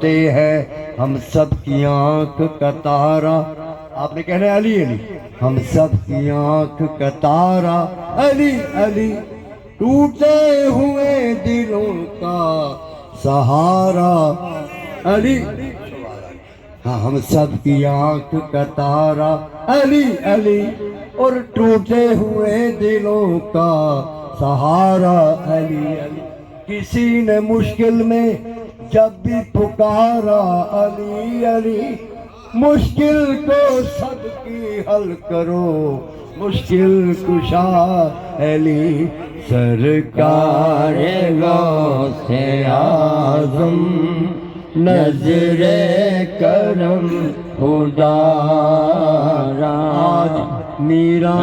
بنتے ہیں ہم سب کی آنکھ کا تارا. آپ نے کہنا ہے علی علی. ہم سب کی آنکھ کا تارا علی علی، ٹوٹے ہوئے دلوں کا سہارا علی. ہاں ہم سب کی آنکھ کا تارا علی علی، اور ٹوٹے ہوئے دلوں کا سہارا علی علی. کسی نے مشکل میں جب بھی پکارا علی علی، مشکل کو سب کی حل کرو مشکل کشا علی. سرکار غوث اعظم نظر کرم خدا را، آج میرا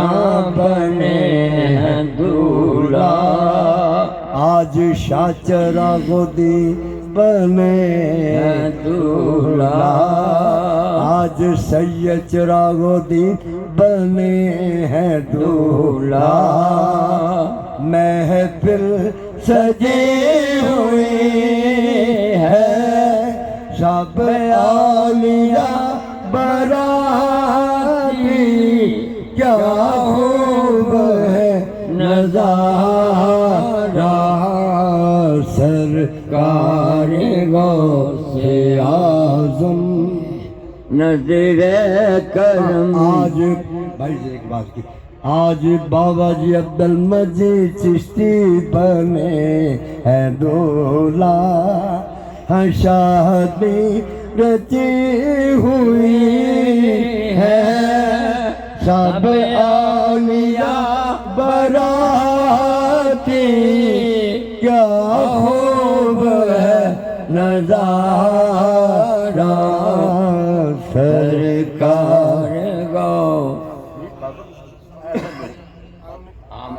بنے ہیں دولہا. آج شاہ چراغ الدین بنے ہیں دولہا. آج سید چراغ الدین بنے ہیں دولہا. محفل سجی ہوئی ہے سب اولیاء براتی، کیا خوب ہے نظارہ. سرکار غوث اعظم نظر کرم. آج بھائی ایک بات کی، آج بابا جی عبد المجید چشتی بنے ہیں دولہا. شادی رچی ہوئی ہے سب اولیاء براتی، کیا خوب ہے نظارہ. سرکار غوث